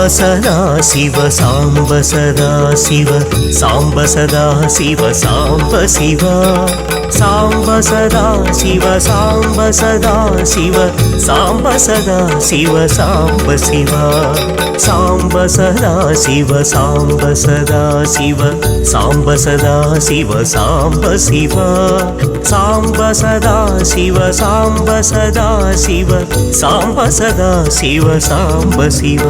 सदा शिव साम्ब सदा शिव साम्ब सदा शिव साम्ब शिव साम्ब सदा शिव साम्ब सदा शिव साम्ब सदा शिव साम्ब शिव साम्ब सदा शिव साम्ब सदा शिव साम्ब सदा शिव साम्ब शिव साम्ब सदा शिव साम्ब सदा शिव साम्ब सदा शिव साम्ब शिव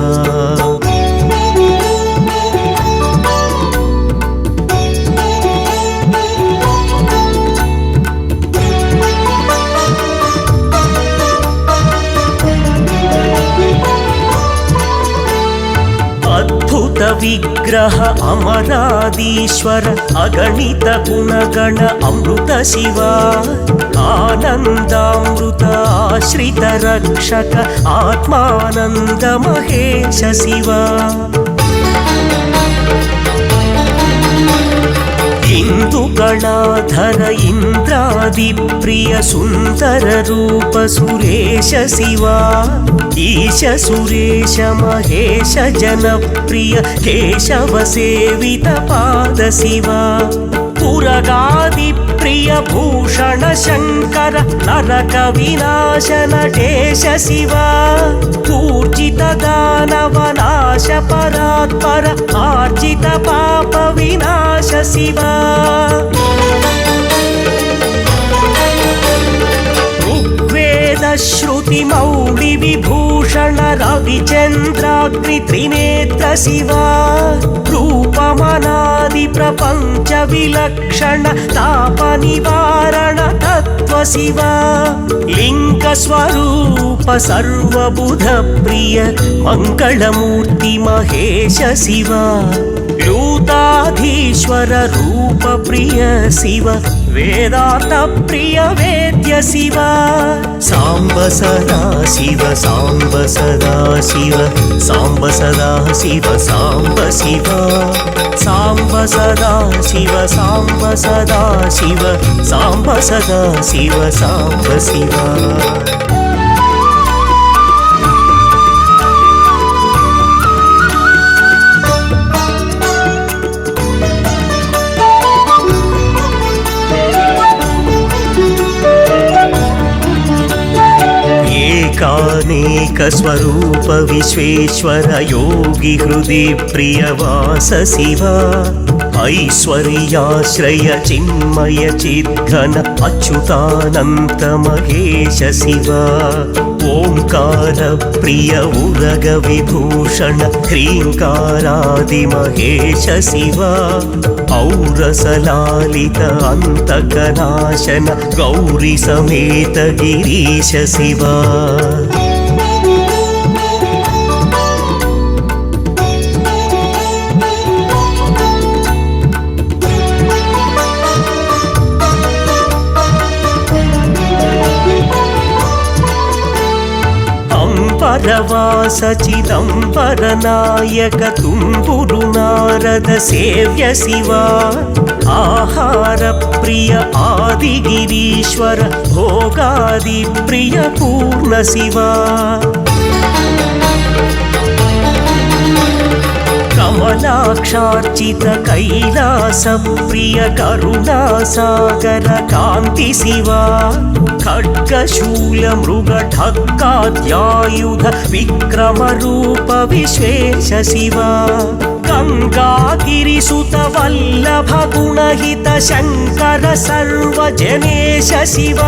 अद्भुत विग्रह अमरादीश्वर अगणित गुणगण अमृत शिव आनंदामृत आश्रित रक्षक आत्मानंद महेश शिव इंदुगणाधर इंद्रादि प्रिय सुंदर रूप सुरेश शिव ईश सुरेश महेश जनप्रिय केशव सेवित पाद शिव पुरगादि प्रिय भूषण शंकर नरक विनाशन नटेश शिव पूजित दानव नाश परात्पर आर्जित पाप विनाश शिव श्रुति मौलि विभूषण रविचंद्राग्नि त्रिनेत्र शिव रूपमनादि प्रपंच विलक्षण ताप निवारण तत्व शिव लिंग स्वरूप सर्वबुध प्रिय मंगलमूर्ति महेश शिव लूताधीश्वर रूप प्रिय शिव वेदांत प्रिय वेद्य शिव साम्ब सदा शिव साम्ब सदा शिव साम्ब सदा शिव साम्ब शिव साम्ब सदा शिव साम्ब सदा शिव साम्ब सदा शिव साम्ब शिव एकानेक स्वरूप विश्वेश्वर योगी हृदि प्रियवास शिव ऐश्वर्याश्रय चिन्मय चिद्घन अच्युतानंत महेश शिव ओंकार प्रिय उरग विभूषण ह्रींकारादि महेश शिव औरसलालित अंतकनाशन गौरी समेत गिरीश शिव परवास चिदंबर नायक तुम्बुरु नारद सेव्य शिव आहार प्रिय आदिगिरीश्वर भोगादि प्रिय पूर्ण शिव कमलाक्षार्चित कैलास प्रिय करुणा सागर कांति शिव खड्गशूल मृग ढक्काद्यायुध विक्रम रूप विश्वेश शिव गंगागिरिसुत वल्लभ गुणहित शंकर सर्वजनेश शिव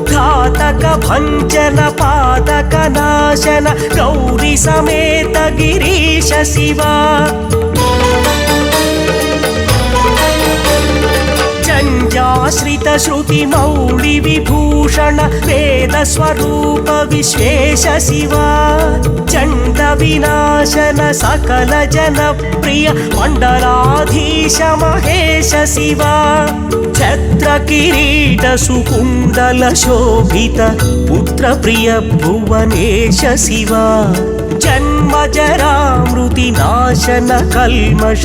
घातक भंजन पादक नाशन गौरी समेत गिरीश शिव जंजाश्रित श्रुति मौलि विभूषण वेद स्वरूप विश्वेश शिव चंड विनाशन सकल जन प्रिय मंडलाधीश महेश शिव छत्र किरीट सुकुंडल शोभित पुत्र प्रिय भुवनेश शिव जन्मजरामृतिनाशन कल्मषरहितताप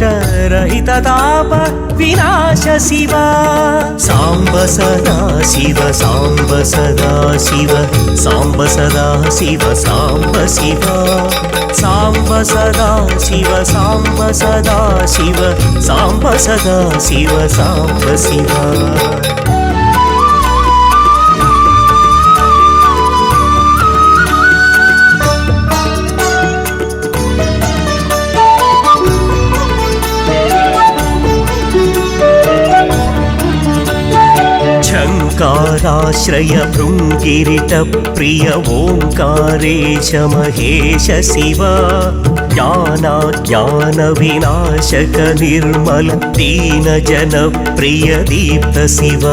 विनाश शिव साम्ब सदा शिव साम्ब सदा शिव साम्ब सदा शिव साम्ब शिव साम्ब सदा शिव साम्ब सदा शिव साम्ब सदा शिव साम्ब शिव शङ्कराश्रय भृङ्गिरिटप्रिय ओङ्कारेश महेश शिव ज्ञानविनाशक निर्मल दीनजनप्रिय दीप्त शिव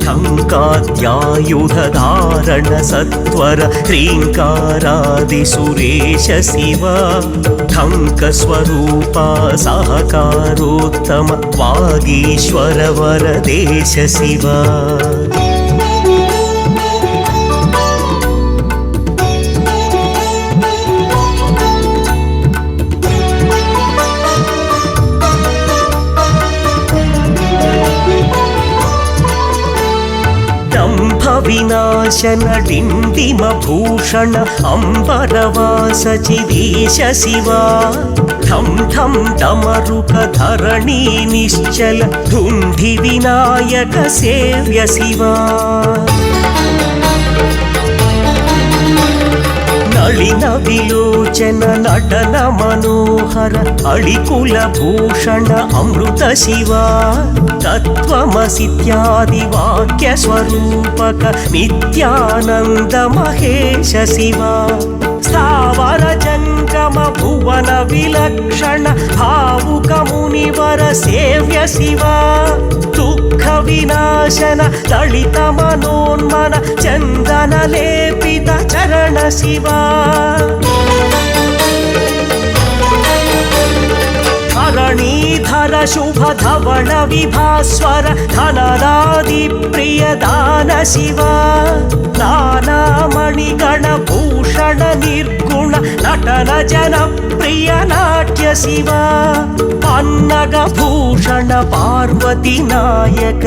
टङ्काद्यायुधधारण सत्वर ह्रीङ्कारादिसुरेश शिव टङ्कस्वरूपा सहकारोत्तम वागीश्वर वरदेश शिव विनाशन डिंडिम भूषण अंबरवास चिदीश शिव ठम ठम डमरुक धरणी निश्चल धुंधि विनायक सेव्य शिव नलिन विलोचन नटन मनोहर अळिकुल भूषण अमृत शिव तत्त्वमसीत्यादि वाक्य स्वरूपक नित्यानंद महेश शिव स्थावर जंगम भुवन विलक्षण भावुक मुनिवर सेव्य शिव दुःख विनाशन ललित मनोन्मन चंदन लेपित चरण शिव धरणीधर शुभ धवल विभास्वर धनरादि प्रिय दान शिव नाना मणिगण भूषण निर्गुण नटन जन प्रिय नाट्य शिव पन्नग भूषण पार्वती नायक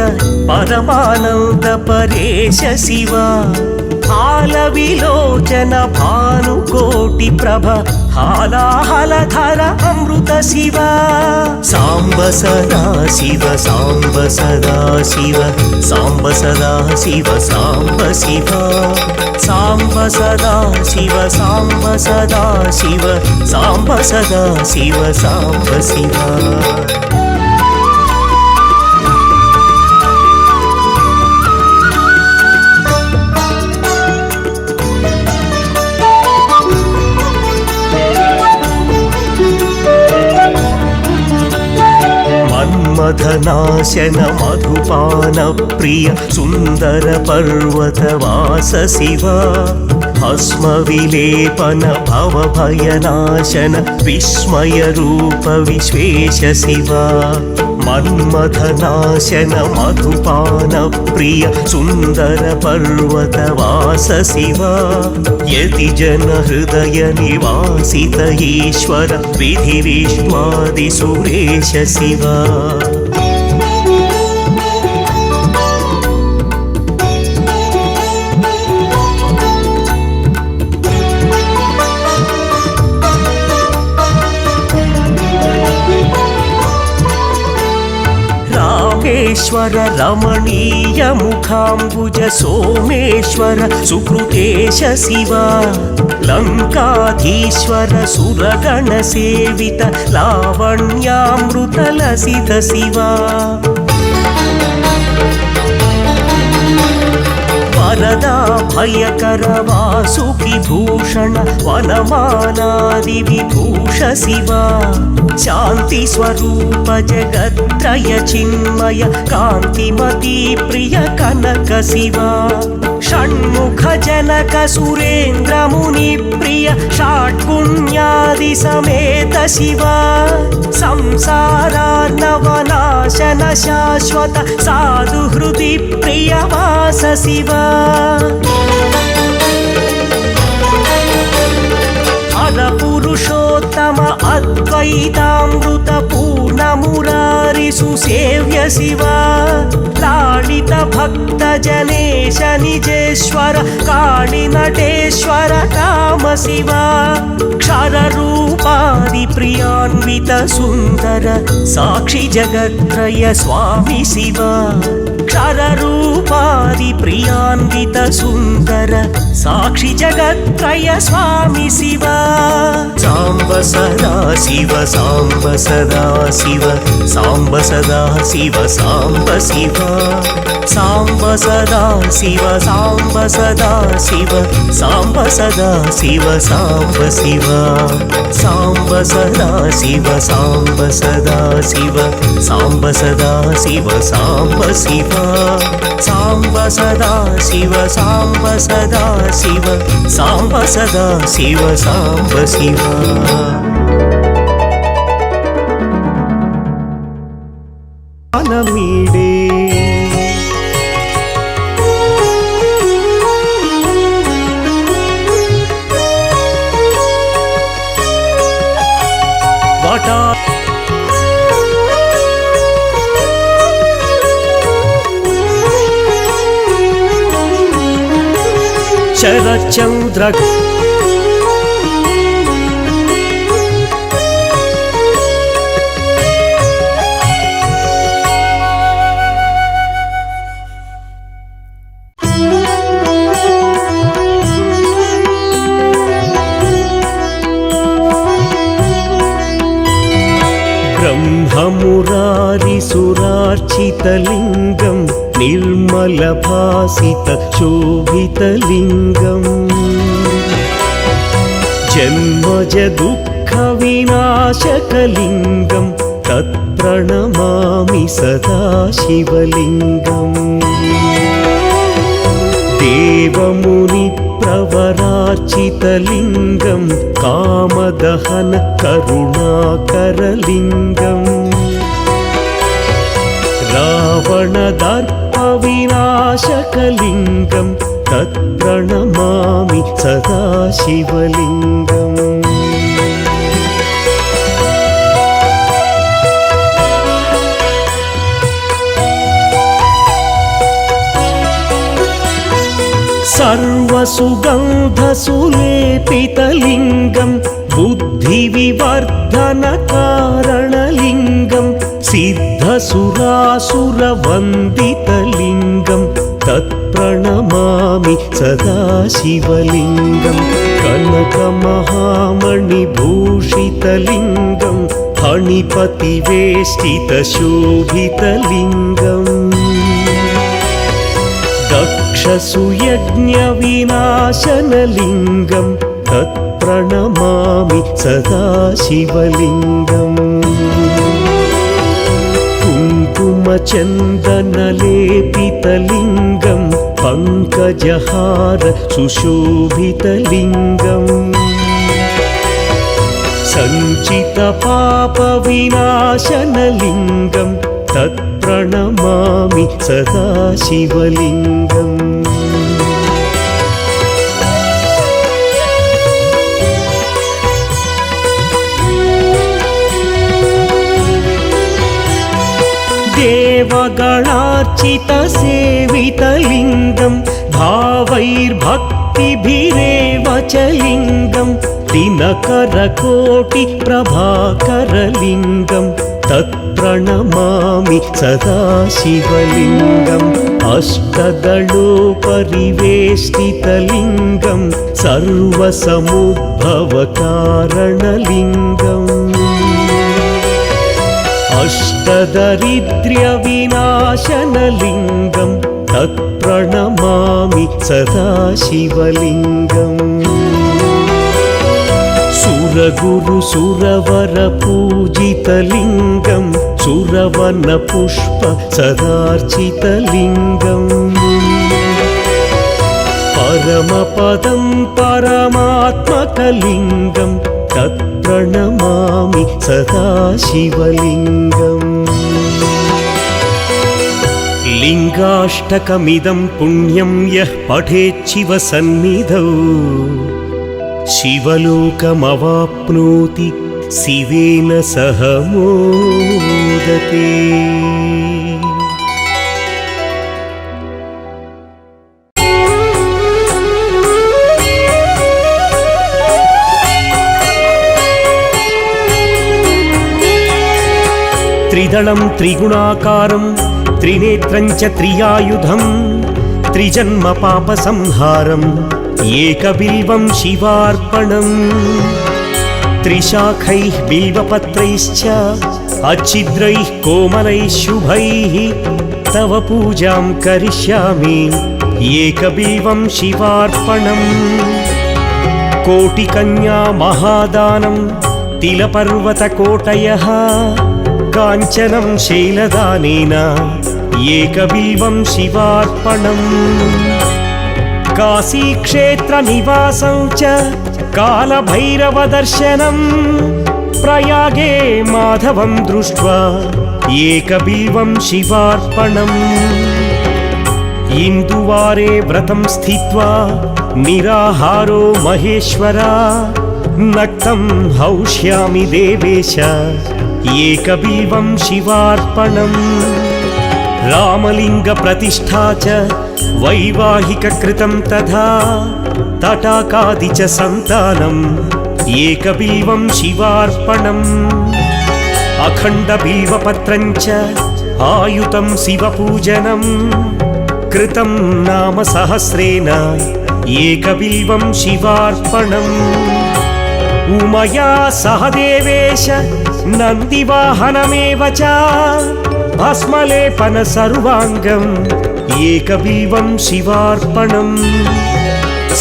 परमानंद परेश शिव हाल विलोचन भानुकोटि प्रभ हालाहलधर अमृत शिव साम्ब सदा शिव साम्ब सदा शिव साम्ब सदा शिव साम्ब शिव साम्ब सदा शिव साम्ब सदा शिव साम्ब सदा शिव साम्ब शिव मधनाशन मधुपान प्रिय सुंदर पर्वतवास शिव भस्म विलेपन भव भयनाशन विस्मय रूप विश्वेश शिव मन्मथनाशन मधुपान प्रिय सुंदर पर्वतवास शिव यति जन हृदय निवासित ईश्वर विधि विश्वादि सुरेश शिव रामेश्वर रमणीय मुखाम्बुज सोमेश्वर सुकृतेश शिव लंकाधीश्वर सुरगण सेवित लावण्यामृत लसित शिव वरदा भयकर वासुकि भूषण वनमालादि विभूष शिव शांति स्वरूप जगत्त्रय चिन्मय कांतिमती प्रिय कनक शिव षण्मुख जनक सुरेंद्र मुनि प्रिय षाट्पुण्यादि समेत शिव संसारार्णवनाशन शाश्वत साधु हृदि प्रिय वास शिव हर अमृतामृत पूर्ण मुरारि सुसेव्य शिवा लालित भक्त जनेश निजेश्वर काळि नटेश्वर काम शिवा क्षर रूपादि प्रियान्वित सुंदर साक्षि जगत्त्रय स्वामी शिवा क्षर रूपादि प्रियान्वित सुंदर साक्षि जगत्त्रय स्वामी शिवा सांब सदा शिव सांब सदा शिव सांब सदा शिव सांब शिवा सांब सदा शिव सांब सदा शिव सांब सदा शिव सांब शिवा सांब सदा शिव सांब सदा शिव सांब सदा शिव सांब शिवा सांब सदा शिव सांब सदा शिव सांब सदा शिव सांब शिवा मीडे वाटा शरचंद्र ब्रह्ममुरारिसुरार्चितलिङ्गं निर्मलभासित शोभितलिङ्गम् जन्मज दुःखविनाशकलिङ्गं तत्प्रणमामि सदा शिवलिङ्गम् देवमुनिप्रवरार्चितलिङ्गं कामदहन करुणाकरलिङ्गम् रावणदर्पविनाशकलिङ्गं तत्प्रणमामि सदा शिवलिङ्गम् सर्वसुगन्धसुलेपितलिङ्गं बुद्धिविवर्धनकारणलिङ्गं सिद्धसुरासुरवन्दितलिङ्गं तत्प्रणमामि सदा शिवलिङ्गं कनकमहामणिभूषितलिङ्गं फणिपतिवेष्टितशोभितलिङ्गम् दक्षसुयज्ञविनाशनलिङ्गं तत्प्रणमामि सदा शिवलिङ्गम् कुङ्कुमचन्दनलेपितलिङ्गं पङ्कजहार सुशोभितलिङ्गम् सञ्चितपापविनाशनलिङ्गं तत्प्रणमामि सदा शिवलिङ्गम् देवगणार्चितसेवितलिङ्गं भावैर्भक्तिभिरेव च लिङ्गं दिनकरकोटिप्रभाकरलिङ्गं तत्प्रणमामि सदा शिवलिङ्गम् अष्टदलोपरिवेष्टितलिङ्गं सर्वसमुद्भवकारणलिङ्गम् अष्टदरिद्र्यविनाशनलिङ्गं तत्प्रणमामि सदा शिवलिङ्गम् सुरगुरुसुरवरपूजितलिङ्गं सुरवनपुष्प सदार्चितलिङ्गम् परमपदं परमात्मकलिङ्गं तत्प्रणमामि सदा शिवलिङ्गम् लिङ्गाष्टकमिदं पुण्यं यः पठेच्छिव सन्निधौ शिवलोकमवाप्नोति शिवेन सह मोदते। त्रिदलं त्रिगुणाकारं त्रिनेत्रं च त्रियायुधं त्रिजन्म पापसंहारम् एकबिल्वं शिवार्पणम्। त्रिशाखैः बिल्वपत्रैश्च अच्छिद्रैः कोमलैः शुभैः तव पूजां करिष्यामि एकबिल्वं शिवार्पणम्। कोटिकन्या महादानं तिलपर्वतकोटयः काञ्चनं शैलदानेन एकबिल्वं शिवार्पणम्। काशीक्षेत्रनिवासं च कालभैरवदर्शनं प्रयागे माधवं दृष्ट्वा एकबिल्वं शिवार्पणम्। इन्दुवारे व्रतं स्थित्वा निराहारो महेश्वरा नक्तं हौष्यामि देवेश एकबिल्वं शिवार्पणम्। रामलिङ्गप्रतिष्ठा च वैवाहिककृतं तथा तटाकादि च सन्तानम् एकबिल्वं शिवार्पणम्। अखण्डबिल्वपत्रं च आयुतं शिवपूजनं कृतं नाम सहस्रेण एकबिल्वं शिवार्पणम्। उमया सह देवेश नन्दिवाहनमेव च भस्मलेपन सर्वाङ्गम् एकबिल्वं शिवार्पणम्।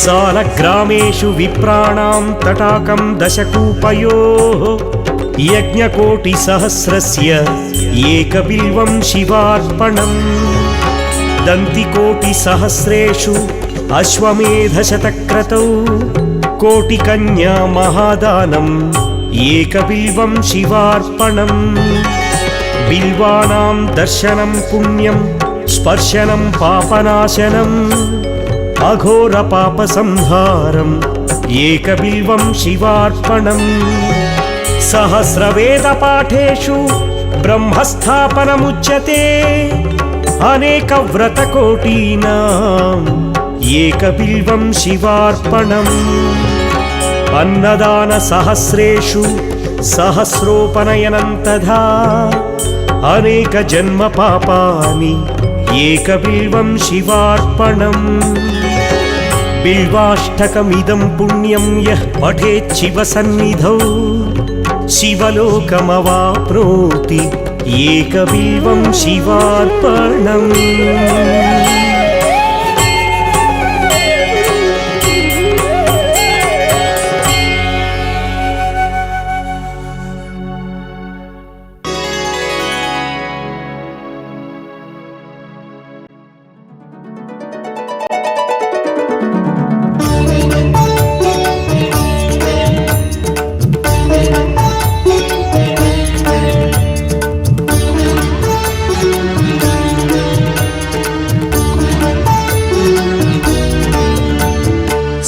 सालग्रामेषु विप्राणां तटाकं दशकूपयोः यज्ञकोटिसहस्रस्य एकबिल्वं शिवार्पणम्। दन्तिकोटिसहस्रेषु अश्वमेधशतक्रतौ कोटिकन्या महादानम् एकबिल्वं शिवार्पणम्। बिल्वानां दर्शनं पुण्यं स्पर्शनं पापनाशनम् अघोरपापसंहारम् एकबिल्वं शिवार्पणम्। सहस्रवेदपाठेषु ब्रह्मस्थापनमुच्यते अनेकव्रतकोटीनाम् एकबिल्वं शिवार्पणम्। अन्नदानसहस्रेषु सहस्रोपनयनं तथा अनेकजन्मपापानि एकबिल्वं शिवार्पणम्। बिल्वाष्टकमिदं पुण्यं यः पठेत् शिवसन्निधौ शिवलोकमवाप्नोति एकबिल्वं शिवार्पणम्।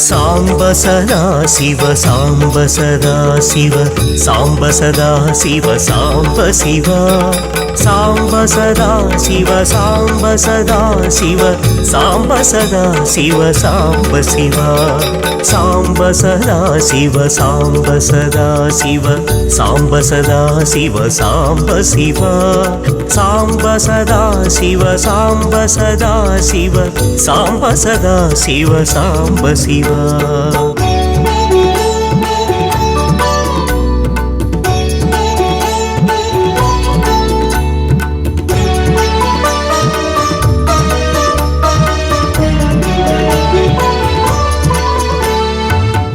साम्ब सदा शिव साम्ब सदा शिव साम्ब सदा शिव साम्ब शिव साम्ब सदा शिव साम्ब सदा शिव साम्ब सदा शिव साम्ब शिव साम्ब सदा शिव साम्ब सदा शिव साम्ब सदा शिव साम्ब शिव साम्ब सदा शिव साम्ब सदा शिव साम्ब सदा शिव साम्ब शिव।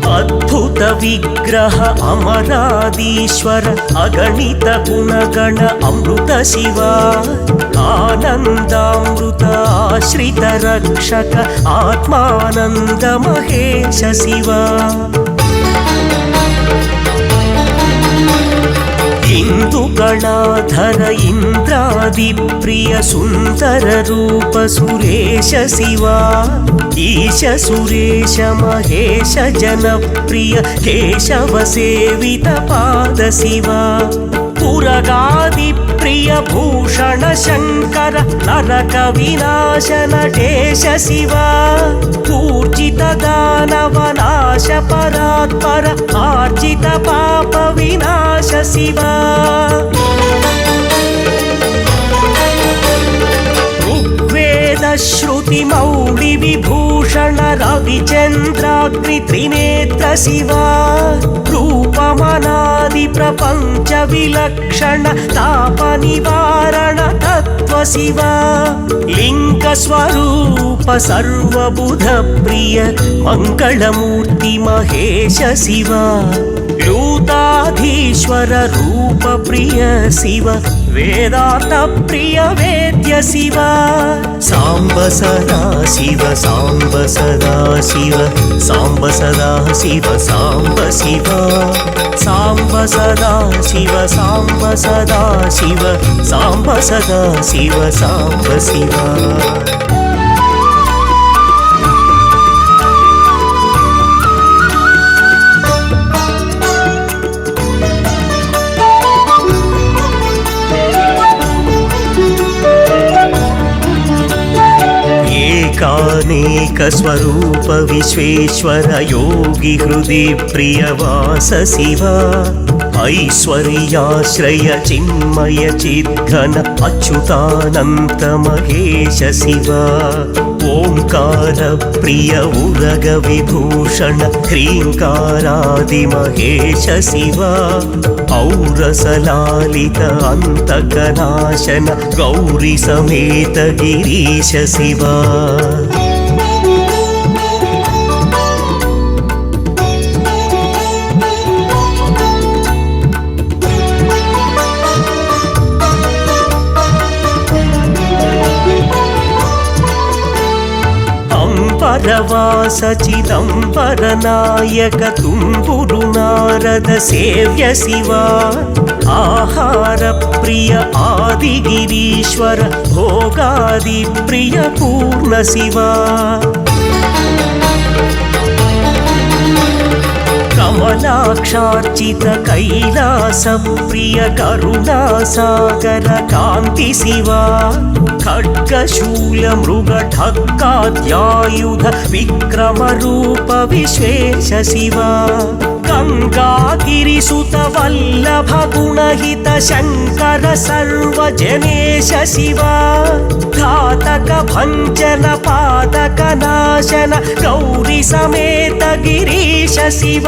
अद्भुत विग्रह अमरादीश्वर अगणित गुणगण अमृत शिव आनन्दामृत आश्रित रक्षक आत्मानन्द महेश शिव। ఇందుకళాధర ఇంద్రాది ప్రియ సుందర రూప సురేశ శివ ఈశ సురేశ మహేశ జన ప్రియ కేశవ సేవిత పాద శివ పురగాది ప్రియ భూషణ శంకర నరక వినాశ నటేశ శివ పూర్జిత దానవ నాశ పరాత్పర ఆర్జిత పాప వినాశ శివ ఋగ్వేద శ్రుతి మౌళి విభూషణ రవిచంద్రాగ్ని త్రినేత్ర శివ రూపమనాది ప్రపంచ విలక్షణ తాప నివారణ తత్వ శివ లింగ స్వరూప సర్వబుధ ప్రియ మంగళమూర్తి మహేశ శివ లూతాధీశ్వర రూప ప్రియ శివ వేదాంత ప్రియ వేద్య శివ సాంబ సదా శివ సాంబ సదా శివ సాంబ సదా శివ సాంబ శివ సాంబ సదా శివ సాంబ సదా శివ సాంబ సదా శివ సాంబ శివ ఏకానేక స్వరూప విశ్వేశ్వర యోగి హృది ప్రియవాస శివ ఐశ్వర్యాశ్రయ చిన్మయ చిద్ఘన అచ్యుతానంత మహేశ శివ ఓంకార ప్రియ ఉరగ విభూషణ హ్రీంకారాది మహేశ శివ ఔరసలాలిత అంతకనాశన గౌరీ సమేత గిరీశ శివ పరవాస చిదంబర నాయక తుంబురు నారద సేవ్య శివ ఆహార ప్రియ ఆదిగిరీశ్వర భోగాది ప్రియ పూర్ణ శివ కమలాక్షార్చిత కైలాస ప్రియ కరుణా సాగర కాంతి శివ ఖడ్గశూల మృగ ఠక్కాద్యాయుధ విక్రమ రూప విశ్వేశ శివ గంగాగిరి సుత వల్లభ గుణహిత శంకర సర్వజనేశ శివ ఘాతక భంజన పాదక నాశన గౌరీ సమేత గిరీశ శివ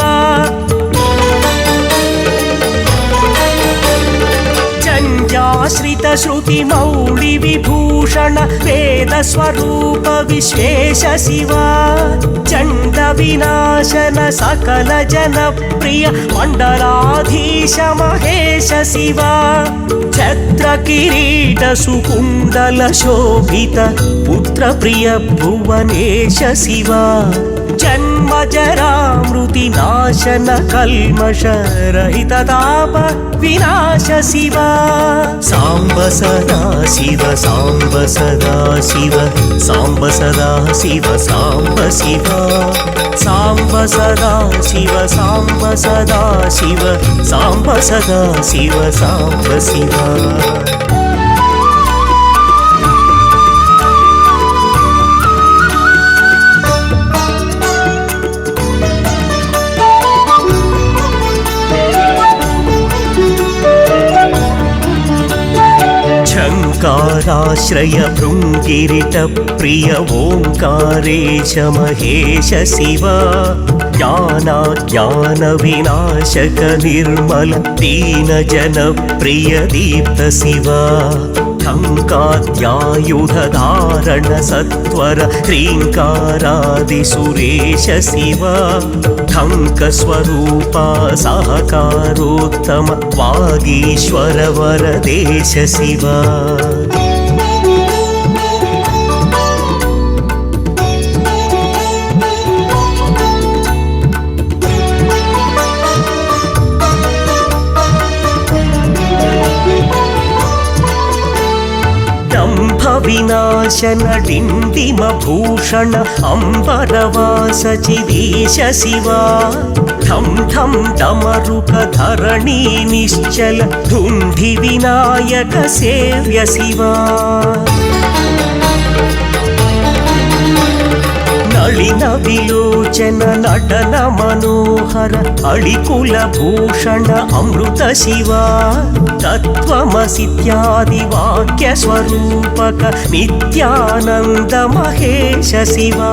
జంజాశ్రిత శృతి మౌళి విభూషణ వేద స్వరూప విశ్వేశ శివ చండ వినాశన సకల జన ప్రియ మండలాధీశ మహేశ శివ ఛత్ర కిరీట సుకుండల శోభిత పుత్ర ప్రియ భువనేశ శివ జన్మ జరా మృతి నాశన కల్మష రహిత తాప వినాశ శివ సాంబ సదా శివ సాంబ సదా శివ సాంబ సదా శివ సాంబ శివ సాంబ సదా శివ సాంబ సదా శివ సాంబ సదా శివ సాంబ శివ ఓంకారాశ్రయ భృంగిరిట ప్రియ ఓంకారేశ మహేశ శివ జ్ఞాన వినాశక నిర్మల దీన జన ప్రియ దీప్త శివ ఠంకాద్యాయుధ ధారణ సత్వర హ్రీంకారాది సురేశ శివ ఠంక స్వరూప సహకారోత్తమ వాగీశ్వర వరదేశ శివ నాశన డిండిమ భూషణ అంబరవాస చిదీశ శివా ఠం ఠం డమరుక ధరణీ నిశ్చల ధుంధి వినాయక సేవ్య శివా నళిన విలోచన నటన మనోహర అళికుల భూషణ అమృత శివా తత్వమసిత్యాది వాక్య స్వరూపక నిత్యానంద మహేశ శివా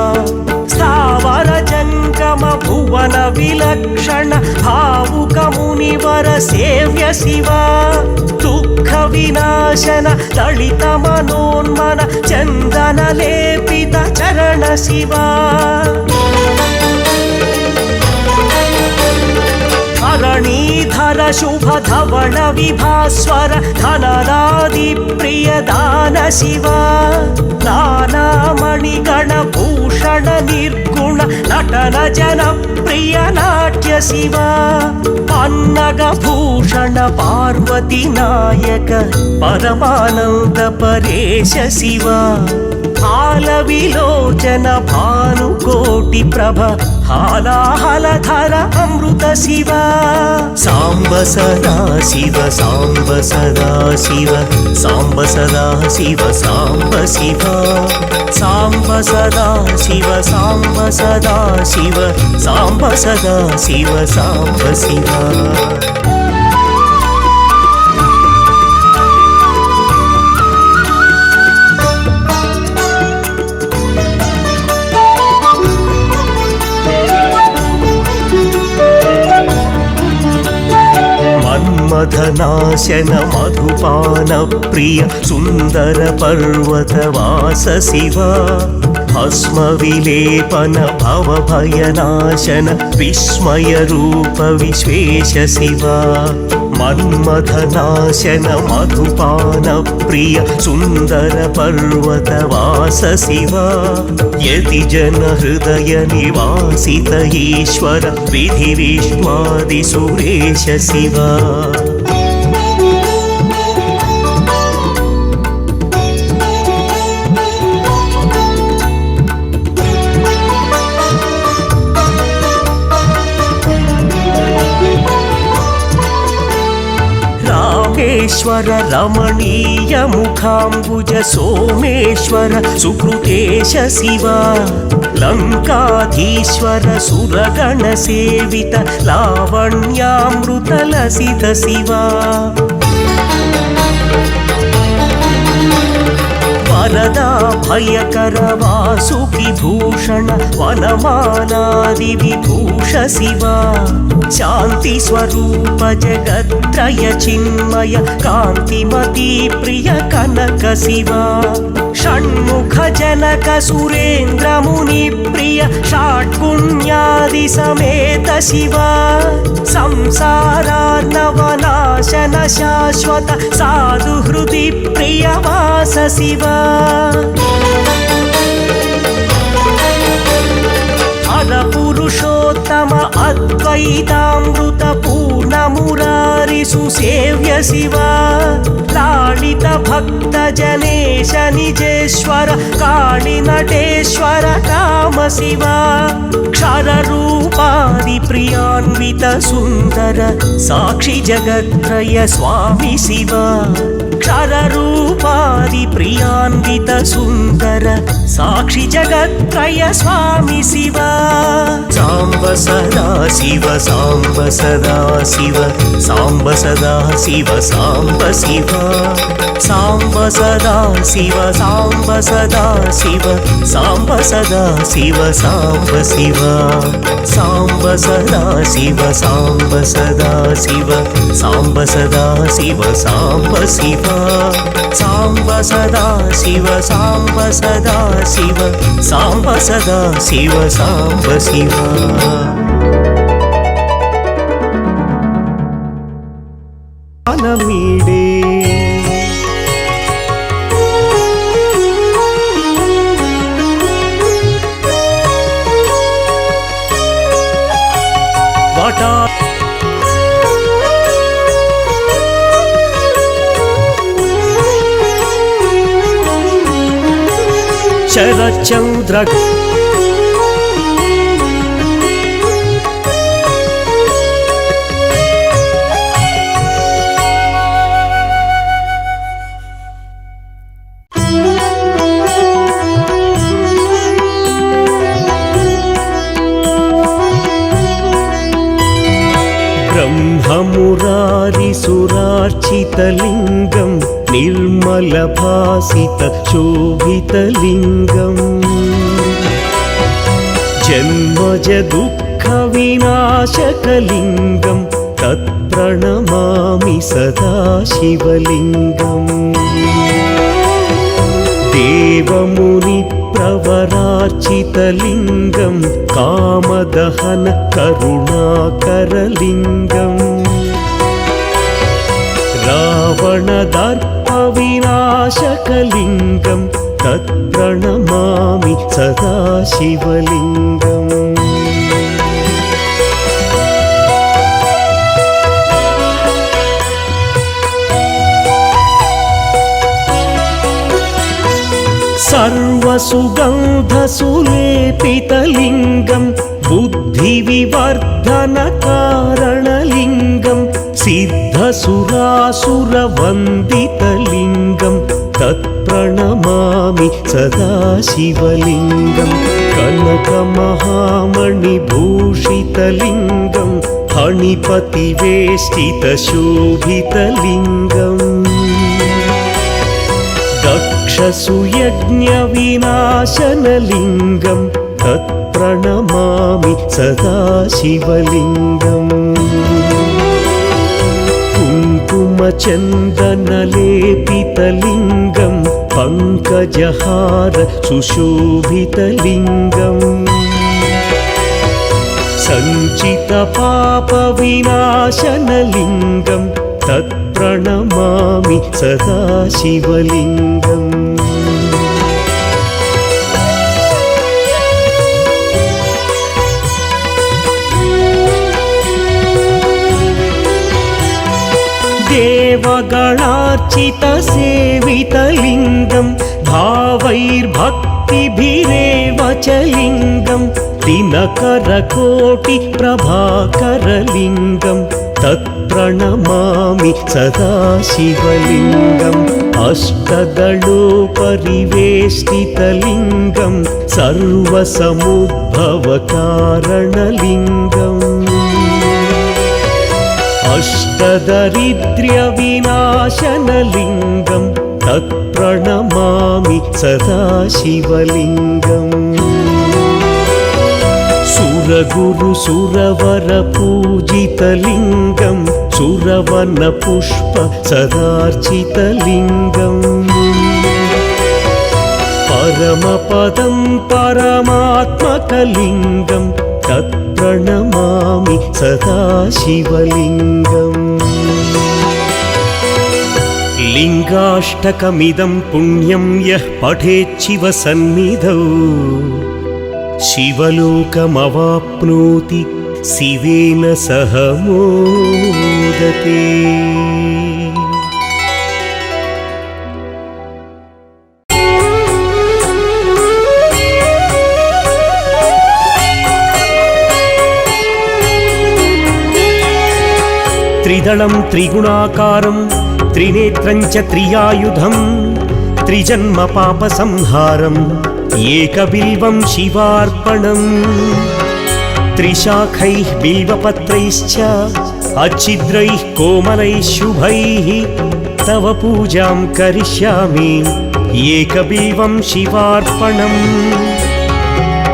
స్థావర జంగమ భువన విలక్షణ భావుక మునివర సేవ్య శివా దుఃఖ వినాశన దళిత మనోన్మన చందన లేపిత చరణ శివా ధరణీధర శుభ ధవళ విభాస్వర ధనదాది ప్రియ దాన శివా నానామణి గణ భూషణ నిర్గుణ నటన జన ప్రియ నాట్య శివా పన్నగ భూషణ పార్వతి నాయక పరమానంద పరేశ శివా హాల విలోచన భానుకోటి ప్రభ హాలాహలధర అమృత శివా సాంబ సదా శివ సాంబ సదా శివ సాంబ సదా శివ సాంబ శివ సాంబ సదా శివ సాంబ సదా శివ సాంబ సదా శివ సాంబ శివ మన్మథనాశన మధుపాన ప్రియ సుందర పర్వతవాస శివ భస్మ విలేపన భవ భయనాశన విస్మయ రూప విశ్వేశ శివ మన్మథనాశన మధుపాన ప్రియ సుందర పర్వతవాస శివ యతి జన హృదయ నివాసిత ఈశ్వర విధి విష్ణాది సురేశ శివ రామేశ్వర రమణీయ ముఖాంబుజ సోమేశ్వర సుకృతేశ శివ లంకాధీశ్వర సురగణ సేవిత లావణ్యామృత లసిత శివ వరదా భయకర వాసుకి భూషణ వనమానాది విభూష శివ శాంతి స్వరూప జగత్రయ చిన్మయ కాంతిమతి ప్రియ కనక శివ షణ్ముఖ జనక సురేంద్ర ముని ప్రియ షాట్పుణ్యాది సమేత శివ సంసారార్ణవనాశన శాశ్వత సాధు హృది ప్రియ వాస శివ హర పురుషోత్తమ అద్వైతామృత పూర్ణ మురారి సుసేవ్య శివ లాళిత భక్త జనేశ నిజేశ్వర కాళి నటేశ్వర కామ శివ క్షర రూపాది ప్రియాన్విత సుందర సాక్షి జగత్రయ స్వామి శివ క్షర రూపాది ప్రియాన్విత సుందర సాక్షి జగత్రయ స్వామి శివ సాంబ సదా శివ సాంబ సదా శివ సాంబ సదా శివ సాంబ శివ సాంబ సదా శివ సాంబ సదా శివ సాంబ సదా శివ సాంబ శివ సాంబ సదా శివ సాంబ సదా శివ సాంబ సదా శివ సాంబ శివ సాంబ సదా శివ సాంబ సదా శివ సాంబ సదా శివ సాంబ శివ అనమీడే వాటా शरच्चन्द्र ब्रह्ममुरारिसुरार्चितलिङ्गं निर्मलभासितशोभितलिङ्गम् जन्मजदुःखविनाशकलिङ्गं तत्प्रणमामि सदा शिवलिङ्गम् देवमुनिप्रवरार्चितलिङ्गं कामदहन करुणाकरलिङ्गम् रावणदर्पविनाशकलिङ्गं तत्प्रणमामि सदा शिवलिङ्गम् सर्वसुगन्धसुलेपितलिङ्गं बुद्धिविवर्धनकारणलिङ्गं सिद्धसुरासुरवन्दितलिङ्गं तत्प्रणमामि सदा शिवलिङ्गं कनकमहामणिभूषितलिङ्गं फणिपतिवेष्टितशोभितलिङ्गम् दक्षसुयज्ञविनाशनलिङ्गं तत्प्रणमामि सदा शिवलिङ्गम् कुङ्कुमचन्दनलेपितलिङ्गं पङ्कजहार सुशोभितलिङ्गम् सञ्चितपापविनाशनलिङ्गं तत्प्रणमामि सदा शिवलिङ्गम् देवगणार्चितसेवितलिङ्गं भावैर्भक्तिभिरेव च लिङ्गं दिनकरकोटिप्रभाकरलिङ्गं तत्प्रणमामि सदा शिवलिङ्गम् अष्टदलोपरिवेष्टितलिङ्गं सर्वसमुद्भवकारणलिङ्गम् अष्टदरिद्र्यविनाशनलिङ्गं तत्प्रणमामि सदा शिवलिङ्गम् सुरगुरुसुरवरपूजितलिङ्गं सुरवनपुष्प सदार्चितलिङ्गम् परमपदं परमात्मकलिङ्गं तत्प्रणमामि सदा शिवलिङ्गम् लिङ्गाष्टकमिदं पुण्यं यः पठेच्छिवसन्निधौ शिवलोकमवाप्नोति शिवेन सह मोदते। त्रिदलं त्रिगुणाकारं त्रिनेत्रं च त्रियायुधं त्रिजन्म पापसंहारम् एकबिल्वं शिवार्पणम् त्रिशाखैः बिल्वपत्रैश्च अच्छिद्रैः कोमलैः शुभैः तव पूजां करिष्यामि एकबिल्वं शिवार्पणम्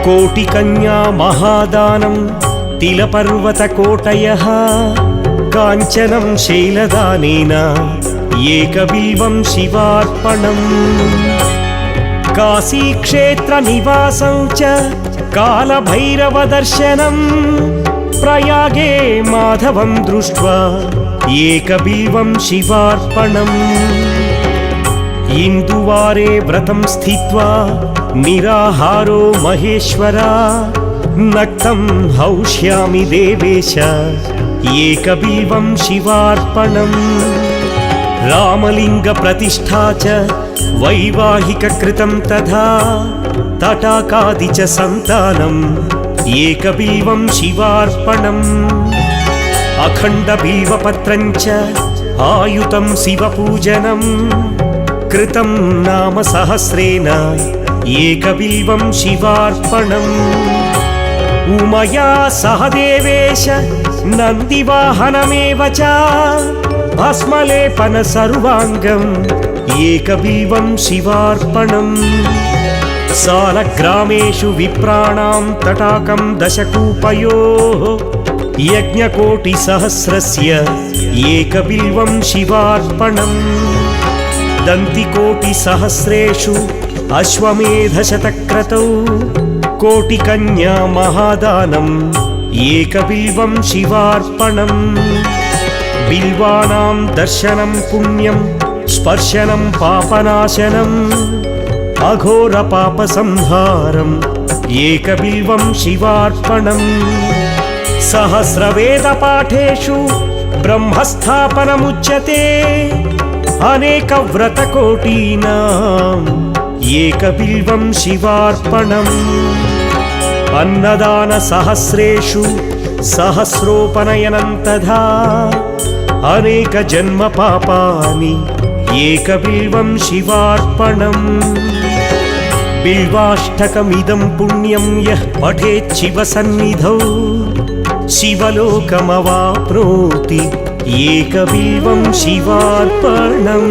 कोटिकन्या महादानं तिलपर्वतकोटयः काञ्चनं शैलदानेन एकबिल्वं शिवार्पणम् काशीक्षेत्रनिवासं च कालभैरवदर्शनं प्रयागे माधवं दृष्ट्वा एकबिल्वं शिवार्पणम् इन्दुवारे व्रतं स्थित्वा निराहारो महेश्वरा नक्तं हौष्यामि देवेश एकबिल्वं शिवार्पणम् रामलिङ्गप्रतिष्ठा च वैवाहिककृतं तथा तटाकादि च सन्तानम् एकबिल्वं शिवार्पणम् अखण्डबिल्वपत्रं च आयुतं शिवपूजनम् कृतं नाम सहस्रेण एकबिल्वं शिवार्पणम् उमया सह देवेश नन्दिवाहनमेव च भस्मलेपन सर्वाङ्गम् एकबिल्वं शिवार्पणम् सालग्रामेषु विप्राणां तटाकं दशकूपयोः यज्ञकोटिसहस्रस्य एकबिल्वं शिवार्पणम् दन्तिकोटिसहस्रेषु अश्वमेधशतक्रतौ कोटिकन्या महादानम् एकबिल्वं शिवार्पणम् बिल्वानां दर्शनं पुण्यं स्पर्शनं पापनाशनम् अघोरपापसंहारम् एकबिल्वं शिवार्पणम् सहस्रवेदपाठेषु ब्रह्मस्थापनमुच्यते अनेकव्रतकोटीनाम् एकबिल्वं शिवार्पणम् अन्नदानसहस्रेषु सहस्रोपनयनं तथा अनेकजन्मपापानि एकबिल्वं शिवार्पणम् बिल्वाष्टकमिदं पुण्यं यः पठेत् शिवसन्निधौ शिवलोकमवाप्नोति एकबिल्वं शिवार्पणम्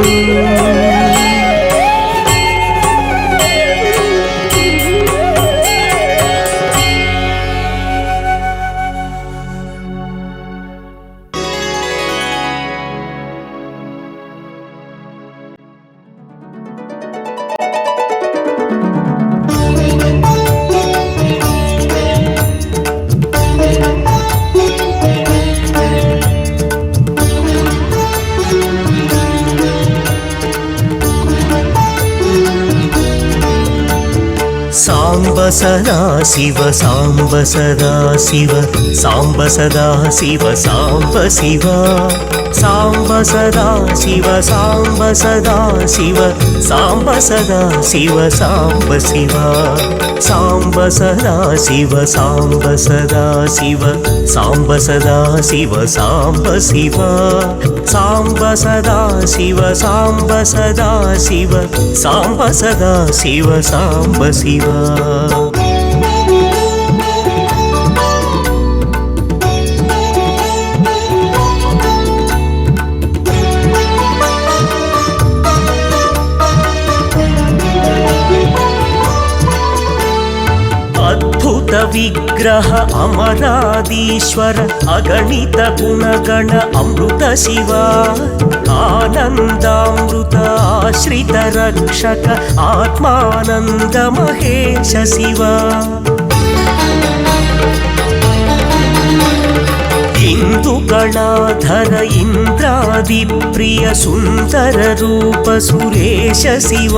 साम्ब सदा शिव साम्ब सदा शिव साम्ब सदा शिव साम्ब शिव साम्ब सदा शिव साम्ब सदा शिव साम्ब सदा शिव साम्ब शिव साम्ब सदा शिव साम्ब सदा शिव साम्ब सदा शिव साम्ब शिव साम्ब सदा शिव साम्ब सदा शिव साम्ब सदा शिव साम्ब शिव अद्भुत विग्रह अमरादीश्वर अगणित गुणगण अमृत शिव आनन्दामृत आश्रित रक्षक आत्मानन्द महेश शिव इंदुगणाधर इंद्रादिप्रिय सुंदर रूप सुरेश शिव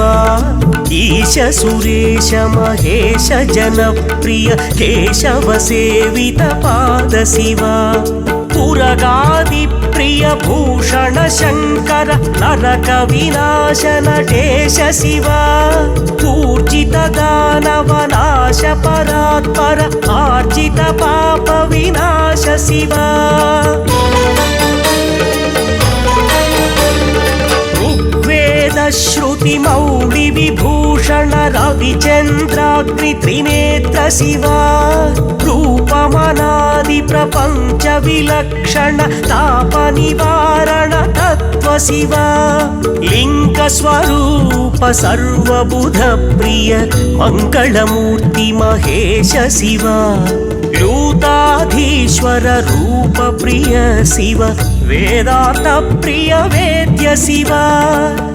ईश सुरेश महेश जनप्रिय केशव सेवित पाद शिव पुरगादि प्रिय भूषण शंकर नरक विनाशन नटेश शिव पूजित दानव नाश परात्पर आर्जित पाप विनाश शिव ऋग्वेद श्रुति मौलि विभूषण रविचंद्राग्नि त्रिनेत्र शिव रूपमनादि प्रपंच विलक्षण ताप निवारण तत्व शिव लिंग स्वरूप सर्वबुध प्रिय मंगलमूर्ति महेश शिव लूताधीश्वर रूप प्रिय शिव वेदांत प्रिय वेद्य शिव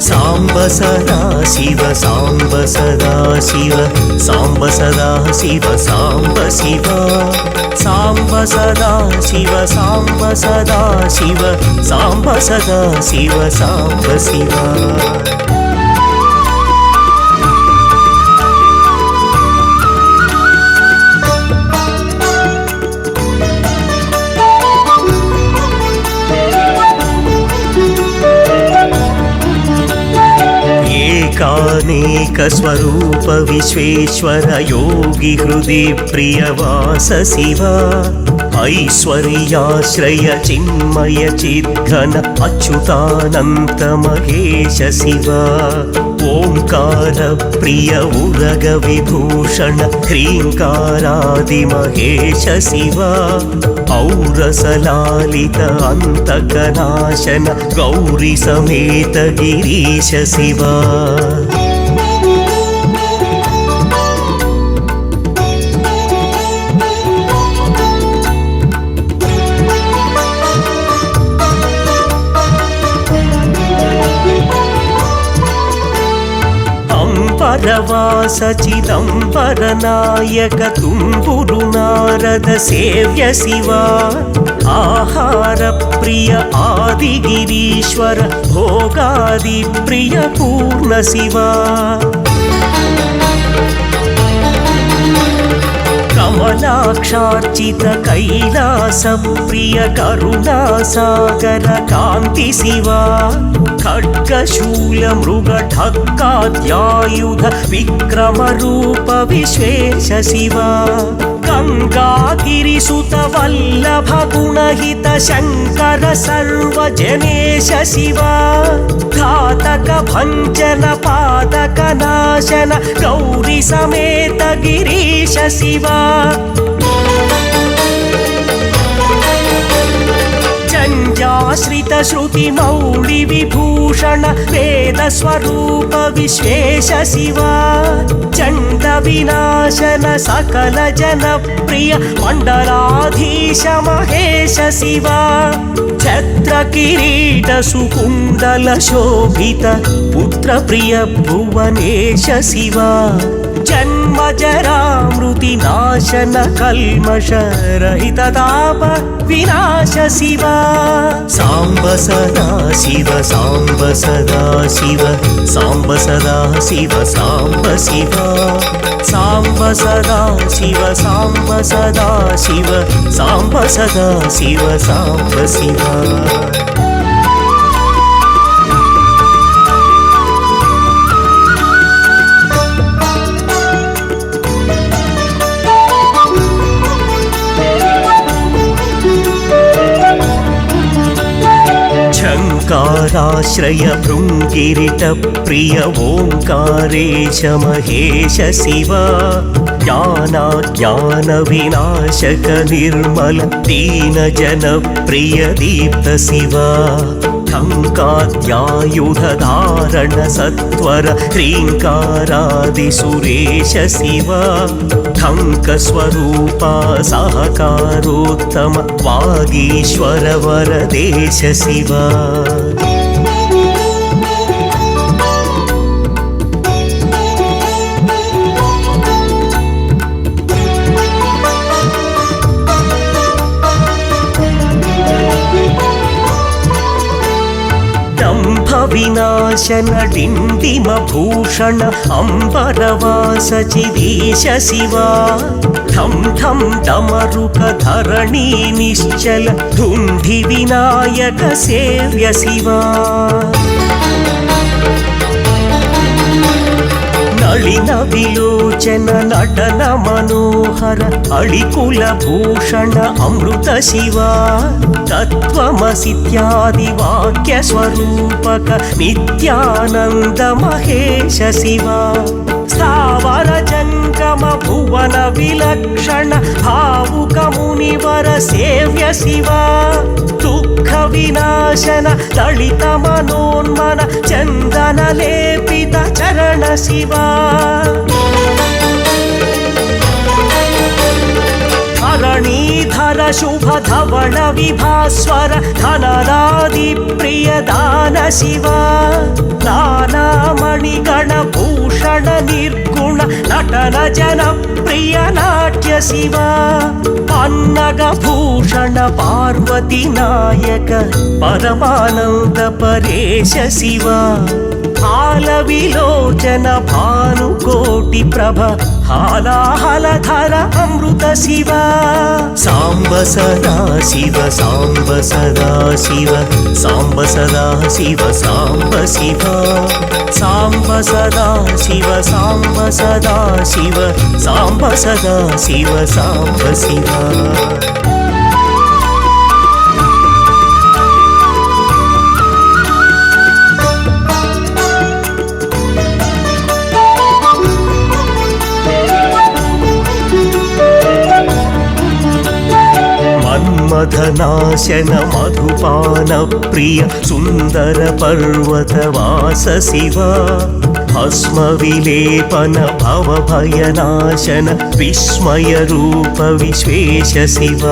सांब सदा शिव सांब सदा शिव सांब सदा शिव सांब शिव सांब सदा शिव सांब सदा शिव सांब सदा शिव सांब शिव अनेक स्वरूप विश्वेश्वर योगी हृदि प्रियवास शिवा ऐश्वर्याश्रय चिन्मय चिद्घन अच्युतानन्त महेश शिवा ओंकार प्रिय उरग विभूषण ह्रींकारादि महेश शिवा औरसलालित अन्तकनाशन गौरी समेत गिरीश शिवा परवास चिदंबर नायक तुम्बुरु नारद सेव्य शिवा आहार प्रिय आदिगिरीश्वर भोगादि प्रिय पूर्ण शिवा कमलाक्षार्चित कैलास प्रिय करुणा सागर कांति शिवा खड्गशूल मृग ढक्काद्यायुध विक्रम रूप विश्वेश शिवा गंगागिरिसुत वल्लभ गुणहित शंकर सर्वजनेश शिवा घातक भंजन पादक नाशन गौरी समेत गिरीश शिवा जंजाश्रित श्रुति मौळि विभूषण वेद स्वरूप विश्वेश शिवा चंड विनाशन सकल जन प्रिय मंडलाधीश महेश शिवा छत्र किरीट सुकुंडल शोभित पुत्र प्रिय भुवनेश शिवा जन्म जरा मृति नाशन कल्मष रहित ताप विनाश शिवा सांब सदा शिव सांब सदा शिव सांब सदा शिव सांब शिवा सांब सदा शिव सांब सदा शिव सांब सदा शिव सांब शिवा शङ्कराश्रय भृङ्गिरिट प्रिय ओंकारेश महेश शिवा ज्ञानाज्ञान विनाशक निर्मल दीन जन प्रिय दीप्त शिवा ठङ्काद्यायुध धारण सत्वर ह्रींकारादि सुरेश शिवा ठङ्क स्वरूपा सहकारोत्तम वागीश्वर वरदेश शिवा विनाशन डिंडिम भूषण अंबरवास चिदीश शिवा ठम ठम डमरुक धरणी निश्चल धुंधि विनायक सेव्य शिवा नलिन विलोचन नटन मनोहर अळिकुल भूषण अमृत शिवा तत्त्वमसीत्यादि वाक्य स्वरूपक नित्यानंद महेश शिवा स्थावर जंगम भुवन विलक्षण भावुक मुनिवर सेव्य शिवा दुःख विनाशन ललित मनोन्मन चंदन लेपित चरण शिवा धरणीधर शुभ धवल विभास्वर धनदादि प्रिय दान शिवा नानामणिगण भूषण निर्गुण नटन जन प्रिय नाट्य शिवा पन्नग भूषण पार्वती नायक परमानंद परेश शिवा हालविलोचन भानुकोटि प्रभ हालाहलधर अमृत शिव साम्ब सदा शिव साम्ब सदा शिव साम्ब सदा शिव साम्ब शिव साम्ब सदा शिव साम्ब सदा शिव साम्ब सदा शिव साम्ब शिव मन्मथनाशन मधुपान प्रिय सुन्दर पर्वतवास शिव भस्म विलेपन भवभयनाशन विस्मय रूप विश्वेश शिव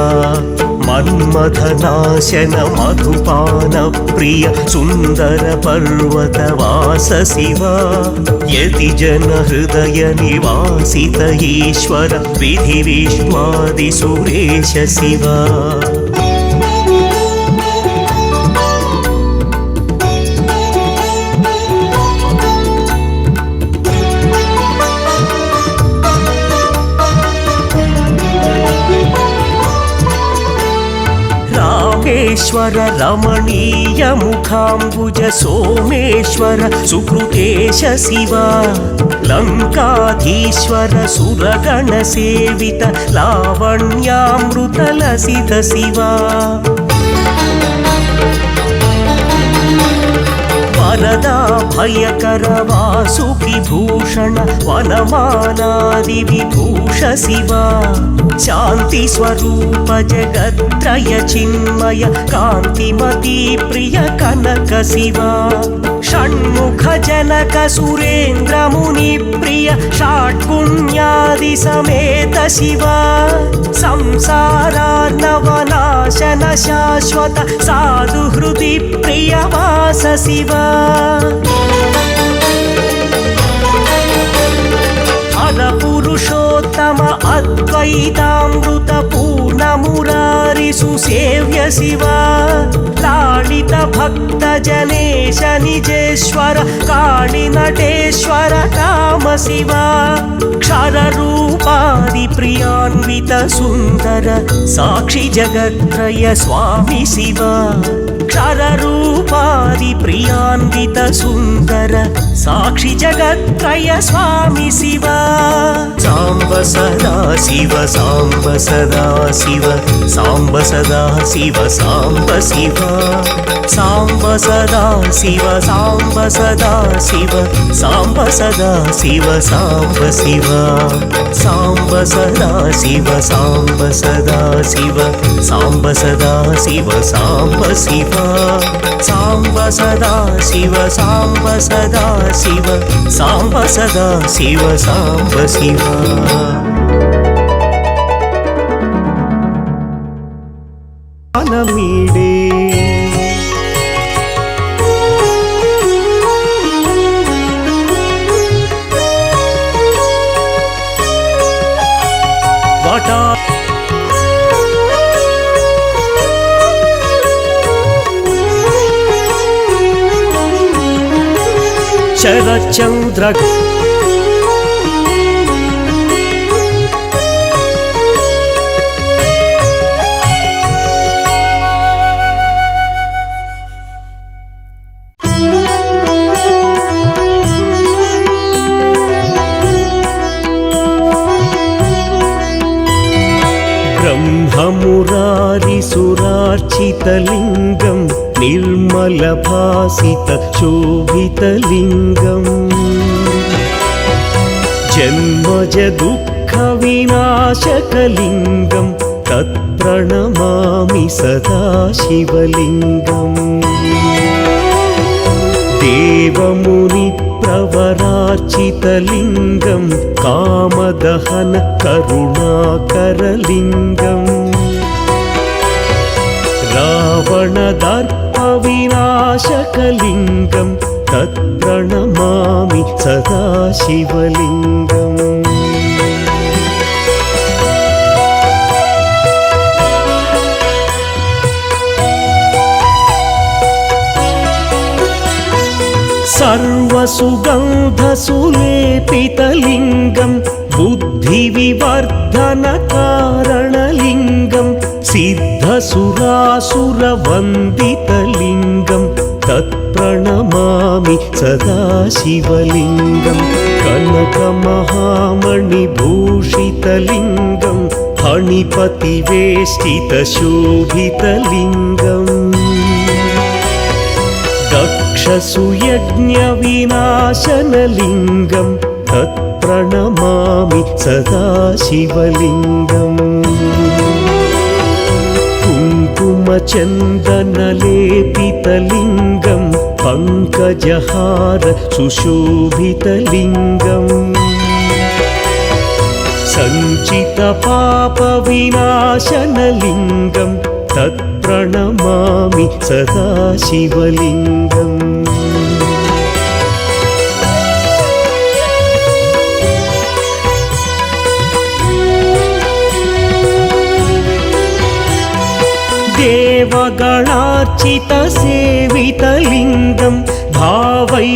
मन्मथनाशन मधुपान प्रिय सुन्दर पर्वतवास शिव यति जन हृदय निवासित ईश्वर विधि विश्वादि सुरेश शिव रामेश्वर रमणीय मुखाम्बुज सोमेश्वर सुकृतेश शिव लङ्काधीश्वर सुरगण सेवित लावण्यामृत लसित शिव वरदा भयकर वासुकि भूषण वनमालादि विभूष शिव शांति स्वरूप जगत्त्रय चिन्मय कांतिमती प्रिय कनक शिव षण्मुख जनक सुरेन्द्र मुनि प्रिय षट्पुण्यादि समेत शिव संसारार्णवनाशन शाश्वत साधु हृदि प्रिय वास शिव हर पुरुषोत्तम अद्वैतामृत पूर्ण मुरारि सुसेव्य शिव लालित भक्त जनेश निजेश्वर काळि नटेश्वर काम शिव क्षर रूपादि प्रियान्वित सुन्दर साक्षि जगत्त्रय स्वामी शिव क्षर रूपादि प्रियान्वित सुन्दर साक्षि जगत्त्रय स्वामी शिव साम्ब सदा शिव साम्ब सदा शिव साम्ब सदा शिव साम्ब शिव साम्ब सदा शिव साम्ब सदा शिव साम्ब सदा शिव साम्ब शिव साम्ब सदा शिव साम्ब सदा शिव साम्ब सदा शिव साम्ब शिव साम्ब सदा शिव साम्ब सदा शिव साम्ब सदा शिव साम्ब शिव मीडे वाटा शरच्चंद्र ब्रह्ममुरारिसुरार्चितलिङ्गं निर्मलभासित शोभितलिङ्गम् जन्मज दुःखविनाशकलिङ्गं तत्प्रणमामि सदा शिवलिङ्गम् देवमुनिप्रवरार्चितलिङ्गं कामदहन करुणाकरलिङ्गम् रावणदर्पविनाशकलिङ्गं तत्प्रणमामि सदा शिवलिङ्गम् सर्वसुगन्धसुलेपितलिङ्गं बुद्धिविवर्धनकारणलिङ्गं सिद्धसुरासुरवन्दितलिङ्गं तत्प्रणमामि सदा शिवलिङ्गं कनकमहामणिभूषितलिङ्गं फणिपतिवेष्टितशोभितलिङ्गम् दक्षसुयज्ञविनाशनलिङ्गं तत्प्रणमामि सदा शिवलिङ्गम् कुङ्कुमचन्दनलेपितलिङ्गं पङ्कजहार सुशोभितलिङ्गम् सञ्चितपापविनाशनलिङ्गं तत्प्रणमामि सदा शिवलिङ्गम् देवगणार्चितसेवितलिङ्गं भावैर्भक्तिभिरेव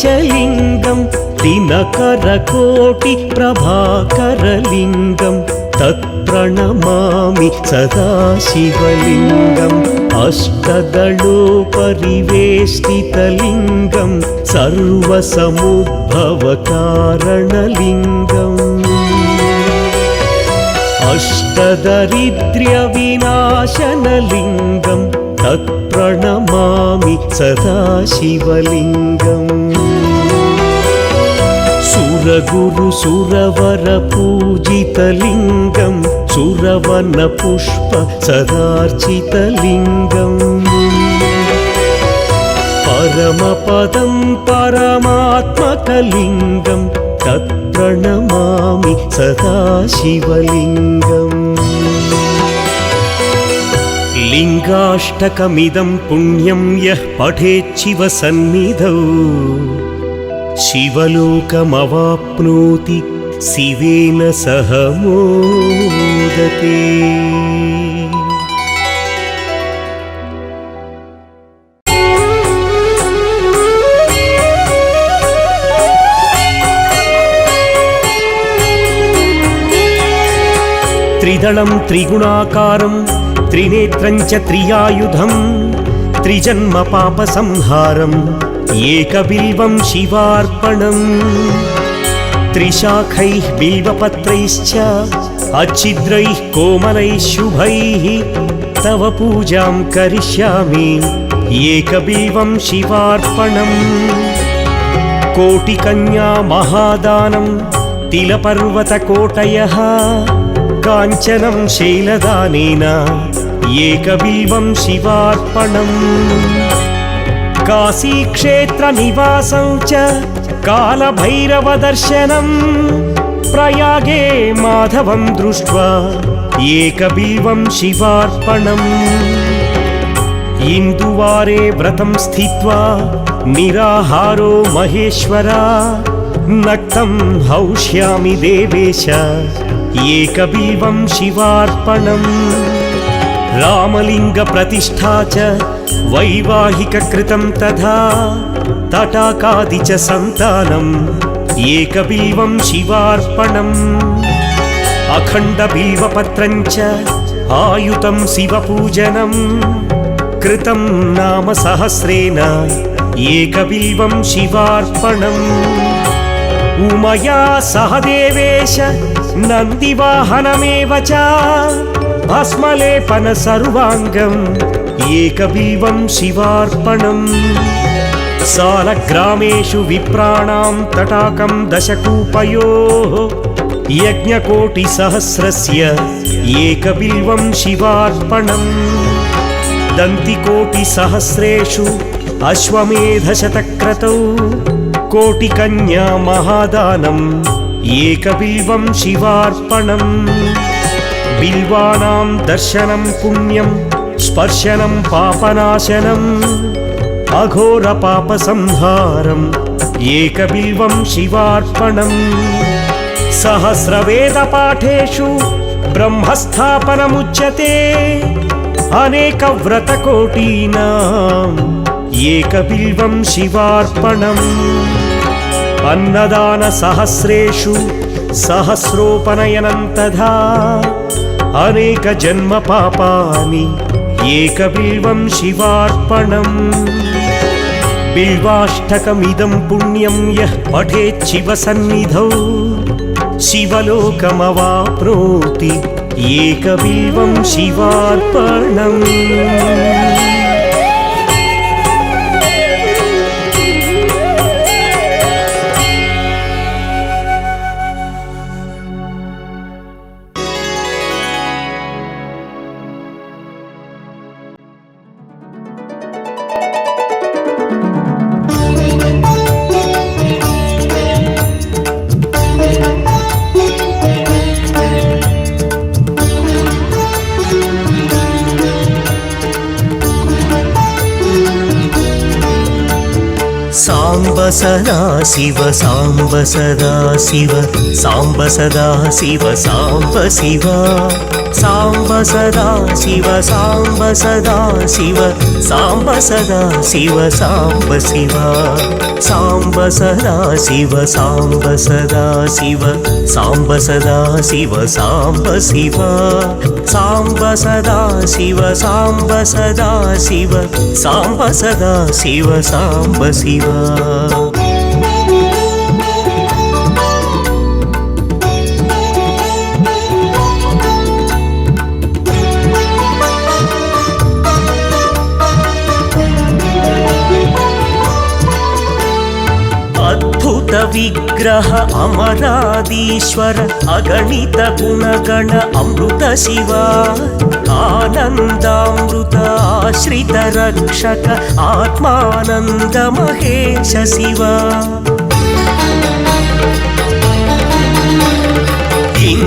च लिङ्गं दिनकरकोटिप्रभाकरलिङ्गं तत्प्रणमामि सदा शिवलिङ्गम् अष्टदलोपरिवेष्टितलिङ्गं सर्वसमुद्भवकारणलिङ्गम् अष्टदरिद्र्यविनाशनलिङ्गं तत्प्रणमामि सदा शिवलिङ्गम् सुरगुरुसुरवरपूजितलिङ्गं सुरवनपुष्प सदार्चितलिङ्गम् परमपदं परमात्मकलिङ्गं तत्प्रणमामि सदा शिवलिङ्गम् लिङ्गाष्टकमिदं पुण्यं यः पठेच्छिवसन्निधौ शिवलोकमवाप्नोति शिवेन सह मोदते। त्रिदलं त्रिगुणाकारं त्रिनेत्रं च त्रियायुधं त्रिजन्म पापसंहारम् एकबिल्वं शिवार्पणम् त्रिशाखैः बिल्वपत्रैश्च अच्छिद्रैः कोमलैः शुभैः तव पूजां करिष्यामि एकबिल्वं शिवार्पणम् कोटिकन्या महादानं तिलपर्वतकोटयः काञ्चनं शैलदानेन एकबिल्वं शिवार्पणम् काशीक्षेत्रनिवासं च कालभैरवदर्शनं प्रयागे माधवं दृष्ट्वा एकबिल्वं शिवार्पणम् इन्दुवारे व्रतं स्थित्वा निराहारो महेश्वरा नक्तं हौष्यामि देवेश एकबिल्वं शिवार्पणम् रामलिङ्गप्रतिष्ठा च वैवाहिककृतं तथा तटाकादि च सन्तानम् एकबिल्वं शिवार्पणम् अखण्डबिल्वपत्रं च आयुतं शिवपूजनं कृतं नाम सहस्रेण एकबिल्वं शिवार्पणम् उमया सह देवेश नन्दिवाहनमेव च भस्मलेपन सर्वाङ्गम् एकबिल्वं शिवार्पणम् सालग्रामेषु विप्राणां तटाकं दशकूपयोः यज्ञकोटिसहस्रस्य एकबिल्वं शिवार्पणम् दन्तिकोटिसहस्रेषु अश्वमेधशतक्रतौ कोटिकन्या महादानम् एकबिल्वं शिवार्पणम् बिल्वानां दर्शनं पुण्यं स्पर्शनं पापनाशनम् अघोरपापसंहारम् एकबिल्वं शिवार्पणम् सहस्रवेदपाठेषु ब्रह्मस्थापनमुच्यते अनेकव्रतकोटीनां ఏకబిల్వం శివార్పణం. అన్నదాన సహస్రేషు సహస్రోపనయనం తథా అనేక జన్మ పాపాని ఏకబిల్వం శివార్పణం. బిల్వాష్టకమిదం పుణ్యం యః పఠేత్ శివ సన్నిధౌ శివలోకమవాప్నోతి ఏకబిల్వం శివార్పణం. సాంబ సదా శివ సాంబ సదా శివ సాంబ సదా శివ సాంబ శివ సాంబ సదా శివ సాంబ సదా శివ సాంబ సదా శివ సాంబ శివ సాంబ సదా శివ సాంబ సదా శివ సాంబ సదా శివ సాంబ శివ సాంబ సదా శివ సాంబ సదా శివ సాంబ సదా శివ సాంబ శివ. అద్భుత విగ్రహ అమరాదీశ్వర అగణిత గుణగణ అమృత శివ ఆనందామృత ఆశ్రిత రక్షక ఆత్మానంద మహేశ శివ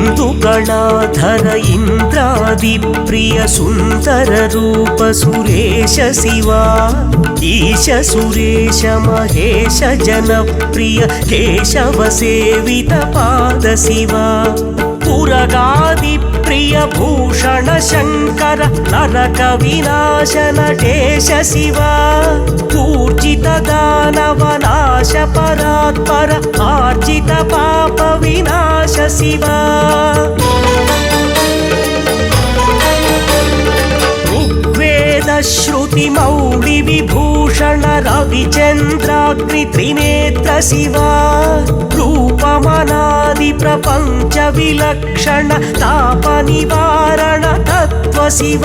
ఇందుకళాధర ఇంద్రాది ప్రియ సుందర రూప సురేశ శివ ఈశ సురేశ మహేశ జనప్రియ కేశవ సేవిత పాద శివ పురగాది ప్రియ భూషణ శంకర నరక వినాశ నటేశ శివ ఊర్జిత దానవ నాశ పరాత్పర ఆర్జిత పాప వినాశ శివ శ్రుతి మౌళి విభూషణ రవిచంద్రాగ్ని త్రినేత్ర శివ రూపమనాది ప్రపంచ విలక్షణ తాప నివారణ తత్వ శివ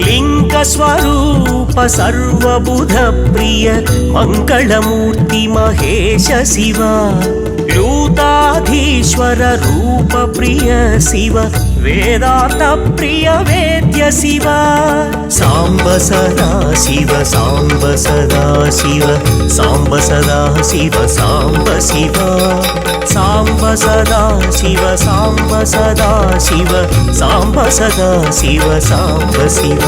లింగ స్వరూప సర్వబుధ ప్రియ మంగళమూర్తి మహేశ శివ లూతాధీశ్వర రూప ప్రియ శివ వేదాంత ప్రియ వేద్య శివ సాంబ సదా శివ సాంబ సదా శివ సాంబ సదా శివ సాంబ శివ సాంబ సదా శివ సాంబ సదా శివ సాంబ సదా శివ సాంబ శివ.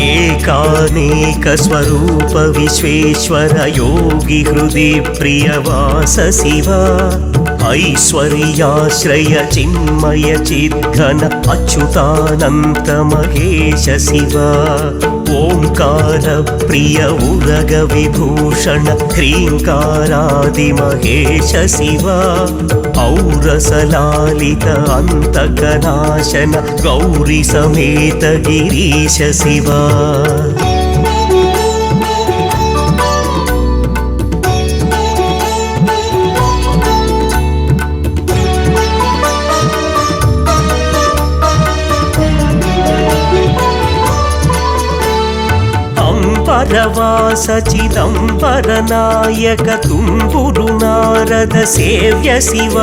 ఏకానేక స్వరూప విశ్వేశ్వర యోగి హృది ప్రియవాస శివ ఐశ్వర్యాశ్రయ చిన్మయ చిద్ఘన అచ్యుతానంత మహేశ శివ ఓంకార ప్రియ ఉరగ విభూషణ హ్రీంకారాది మహేశ శివ ఔరసలాలిత అంతకనాశన గౌరీ సమేత గిరీశ శివ అంబరవాస చిదంబర నాయక తుంబురు నారద సేవ్య శివ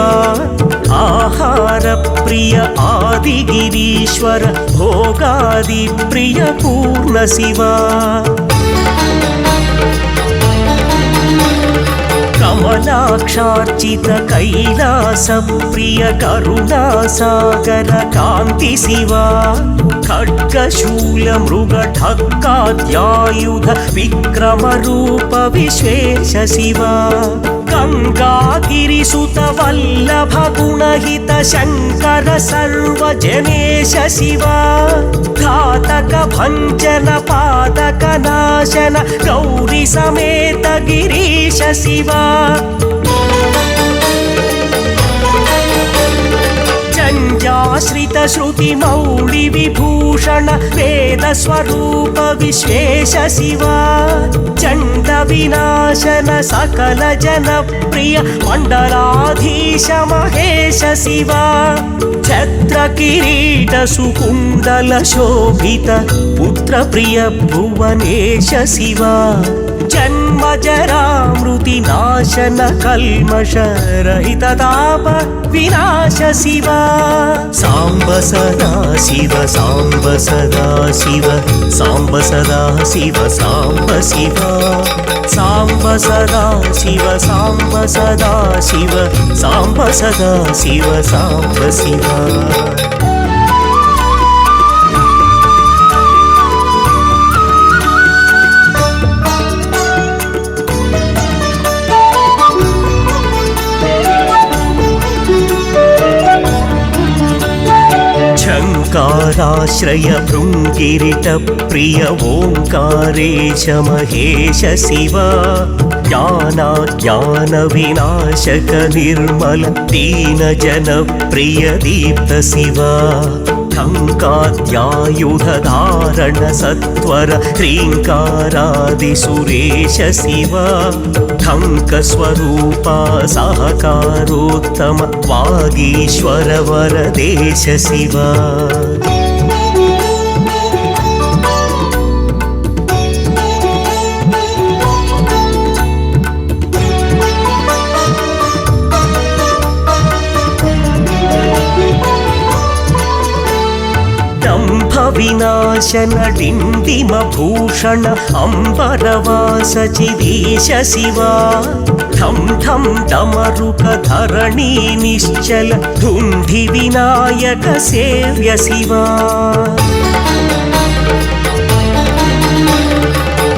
ఆహార ప్రియ ఆదిగిరీశ్వర భోగాది ప్రియ పూర్ణ శివ కమలాక్షార్చిత కైలాస ప్రియ కరుణా సాగర కాంతి శివ ಖಡ್ಗಶೂಲ ಮೃಗ ಢಕ್ಕಾದ್ಯಾಯುಧ ವಿಕ್ರಮ ರೂಪ ವಿಶ್ವೇಶ ಶಿವ ಗಂಗಾಗಿರಿಸುತ ವಲ್ಲಭ ಗುಣಹಿತ ಶಂಕರ ಸರ್ವಜನೇಶ ಶಿವ ಘಾತಕ ಭಂಜನ ಪಾದಕ ನಾಶನ ಗೌರಿ ಸಮೇತ ಗಿರೀಶ ಶಿವ ಜಂಜಾಶ್ರಿತ ಶ್ರುತಿ ಮೌಳಿ ವಿಭೂಷಣ ವೇದ ಸ್ವರೂಪ ವಿಶ್ವೇಶ ಶಿವ ಚಂಡ ವಿನಾಶನ ಸಕಲ ಜನಪ್ರಿಯ ಮಂಡಲಾಧೀಶ ಮಹೇಶ ಶಿವ ಛತ್ರ ಕಿರೀಟ ಸುಕುಂಡಲ ಶೋಭಿತ ಪುತ್ರ ಪ್ರಿಯ ಭುವನೇಶ ಶಿವ ಜನ್ಮ ಜರಾಮೃತಿ ನಾಶನ ಕಲ್ಮಷ ರಹಿತ ತಾಪ ವಿನಾಶ ಶಿವ ಸಾಂಬ ಸದಾ ಶಿವ ಸಾಂಬ ಸದಾ ಶಿವ ಸಾಂಬ ಸದಾ ಶಿವ ಸಾಂಬ ಶಿವ ಸಾಂಬ ಸದಾ ಶಿವ ಸಾಂಬ ಸದಾ ಶಿವ ಸಾಂಬ ಸದಾ ಶಿವ ಸಾಂಬ ಶಿವ झङ्काराश्रय भृङ्गिरिट प्रिय ओङ्कारेश महेश शिव ज्ञानाज्ञान विनाशक निर्मल दीन जन प्रिय दीप्त शिव ढङ्काद्यायुधधारण सत्वर ह्रीङ्कारादिसुरेश शिव ढङ्कस्वरूपा सहकारोत्तम वागीश्वर वरदेश शिव विनाशन डिंडिम भूषण अंबरवास चिदीश शिव ठम ठम डमरुक धरणी निश्चल धुंधि विनायक सेव्य शिव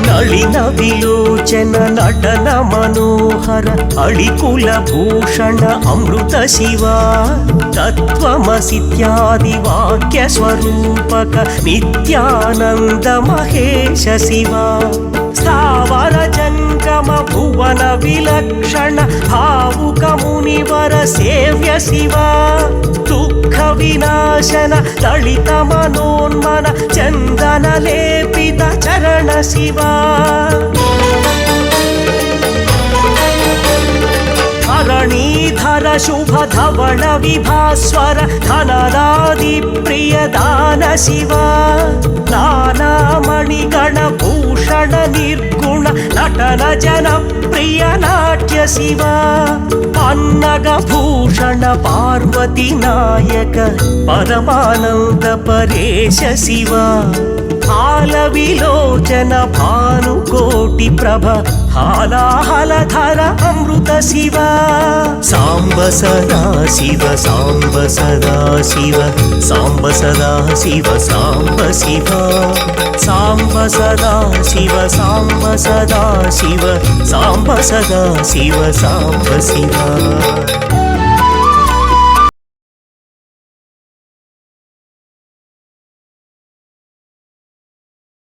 नलिन विलोचन नटन मनोहर अळिकुल भूषण अमृत शिव तत्त्वमसीत्यादि वाक्य स्वरूपक नित्यानंद महेश शिव स्थावर जंगम भुवन विलक्षण भावुक मुनिवर सेव्य शिव दुःख विनाशन ललित मनोन्मन चंदन लेपित चरण शिव धरणीधर शुभ धवल विभास्वर धनदादि प्रिय दान शिव नानामणिगण भूषण निर्गुण नटन जन प्रिय नाट्य शिव पन्नग भूषण पार्वती नायक परमानंद परेश शिव हाल विलोचन भानुकोटि प्रभ हालाहलधर अमृत शिव सांब सदा शिव सांब सदा शिव सांब सदा शिव सांब शिव सांब सदा शिव सांब सदा शिव सांब सदा शिव सांब शिव